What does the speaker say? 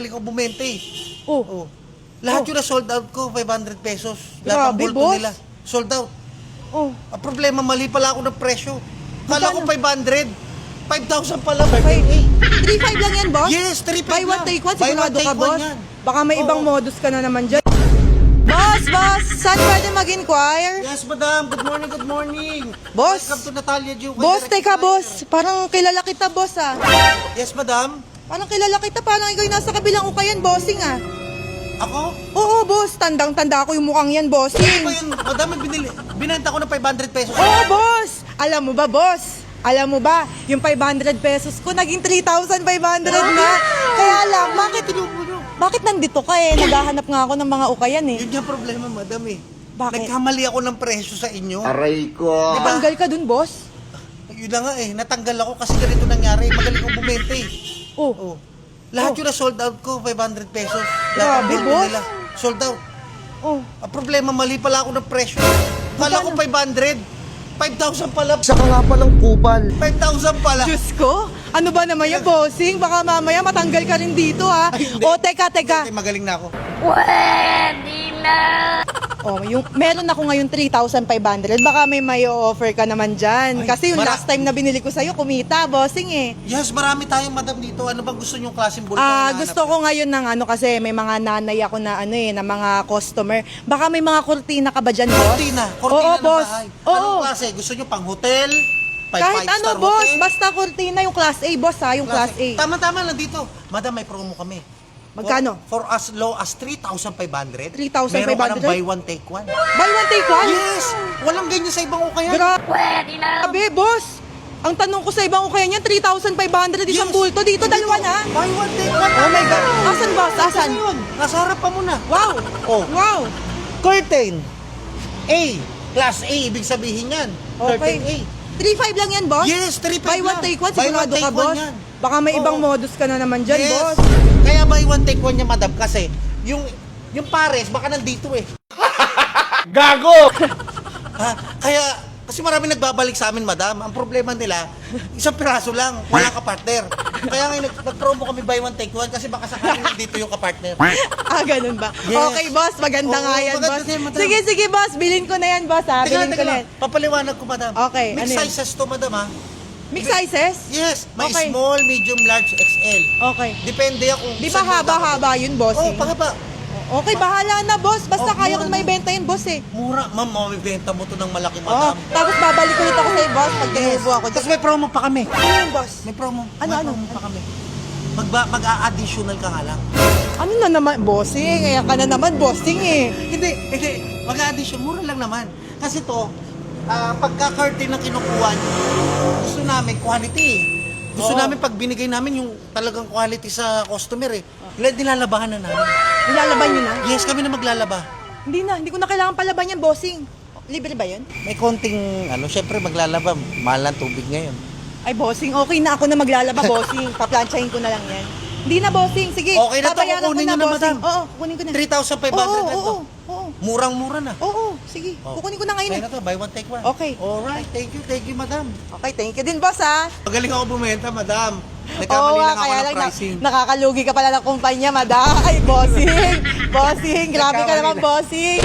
magaling ako bumenta eh. Oh. Oh. Lahat yun na sold out ko, 500 pesos. Grabe, Lahat ng bulto boss. nila, sold out. Oh. Ang problema, mali pala ako ng presyo. Kala ko Magkano? 500. 5,000 pala. 3.5 lang yan, boss? Yes, 3.5 Buy one, lang. take one, Buy sigurado one, take ka, one boss. yan. Baka may ibang Oo. modus ka na naman dyan. Boss, saan pwede mag-inquire? Yes, madam. Good morning, good morning. Boss. Welcome to Natalia Ju. Boss, teka, boss. Parang kilala kita, boss, ah. Yes, madam. Parang kilala kita, parang ikaw yung nasa kabilang ukayan, bossing, ah. Ako? Oo, boss. Tandang-tanda ko yung mukhang yan, Ano ba bossing. yun? Madam, binenta ko ng 500 pesos. Oo, boss. Alam mo ba, boss? Alam mo ba, yung 500 pesos ko, naging 3,500 na. Kaya lang, bakit nandito ka eh? Naghahanap nga ako ng mga ukayan eh. Yun yung problema, madam eh. Bakit? Nagkamali ako ng presyo sa inyo. Aray ko. Diba? Tanggal ka dun, boss? Yun na nga eh. Natanggal ako kasi ganito nangyari. Magaling ako bumenta eh. Oh. Oh. Lahat yun na sold out ko, 500 pesos. Grabe, Lahat ng bulto boss. nila, sold out. Oh. Ang problema, mali pala ako ng presyo. Kala ko 500. 5,000 pala. Saka nga palang kupal. 5,000 pala. Diyos ko, ano ba naman yan, bossing? Baka mamaya matanggal ka rin dito, ha? Ay, hindi. O, teka. Okay, magaling na ako. Oh, meron ako ngayon 3,500. Baka may offer ka naman dyan. Ay, Kasi yung last time na binili ko sa'yo, kumita, bossing eh. Yes, marami tayong madam dito. Ano bang gusto nyong klaseng bulto? ang hinahanap? Gusto ko ngayon ng kasi may mga nanay ako na na mga customer. Baka may mga kurtina ka ba dyan, boss? Cortina Oo, ng boss. bahay. Oo. Anong klase? Gusto nyo pang hotel? Kahit ano, Five-star boss. hotel? Basta kurtina yung class A, boss ha, yung class A. Tama-tama lang dito. Madam, may promo kami. Magkano? For as low as 3,500. 3,500? Meron ka ng buy one, take one. Buy one, take one? Yes! Walang ganyan sa ibang ukayan. Grabe, boss. Ang tanong ko sa ibang ukayan yan, 3,500 isang Yes. bulto. Dito, dalawa na. Buy one, take one. Oh my God. Asan, boss? Asan? Ano yun? Nasa harap pa muna. Wow. Oh. Wow. Curtain. A. Class A. Ibig sabihin yan. Curtain A. Okay. 3,500 lang yan, boss? Yes, 3,500 Buy one, lang. take one. Buy one, Sigurado take ka, one boss. yan. Baka may ibang Oo. modus ka na naman dyan, Yes. boss. Kaya buy one, take one niya, madam. Kasi yung pares, baka nandito eh. Gago! Ha? Kaya, kasi marami nagbabalik sa amin, madam. Ang problema nila, isang piraso lang, wala ka-partner. Kaya ngayon, nag-promo kami buy one, take one kasi baka sakaling nandito yung ka-partner. Ganun ba? Yes. Okay, boss. Maganda Oo, nga yan, maganda boss. yan, madam. Sige, boss. Bilhin ko na yan, boss, ha? Bilhin ko na yan. Papaliwanag ko, madam. Okay, Mix ano yun? sizes to, madam, ha? Mix sizes? Yes, may Okay. small, medium, large, XL. Okay. Depende kung... Di ba saan mo haba-haba yun, boss? Oo, pahaba. Okay, bahala na, boss. Basta Oh, kaya ko mura na may na. benta yun, boss, eh. Mura. Ma'am, mamibenta mo to ng malaki, Oh, madam. tapos babalik ulit ako sa'yo, boss, pag tinubo ako. Tapos may promo pa kami. Ano yun, boss? May promo. Ano, May ano? promo pa kami. Mag-a-additional ka nga lang. Ano na naman, bossing? Kaya ka na naman, bossing, eh. Hindi. Mag-a-addition. Mura lang naman. Kasi to, pagka-curtain na kinukuha nyo, gusto namin quality. Gusto Oo. namin pag binigay namin yung talagang quality sa customer eh. Nilalabahan na namin. Nilalaban nyo na? Yes, kami na maglalaba. Hindi ko na kailangan palaban yan, bossing. Libre ba yun? May konting, syempre maglalaba. Mahal ng tubig ngayon. Ay, bossing, okay na ako na maglalaba, bossing. Paplansyahin ko na lang yan. Hindi na, bossing. Sige, Okay na to, babayaran ko kukunin nyo na, bossing. madam. Oo, kukunin ko na. 3,500 Oo, na to. oo. Murang-mura na. Oo, sige. Oh. Kukunin ko na ngayon. Kaya na to, buy one, take one. Okay. Alright, thank you, madam. Okay, thank you din, boss, ha? Magaling ako bumenta, madam. Oo, Nagkamali lang ako kaya ng lang pricing. nakakalugi ka pala ng kumpanya, madam. Ay, bossing. Bossing, grabe ka Nagkamali naman, na. bossing.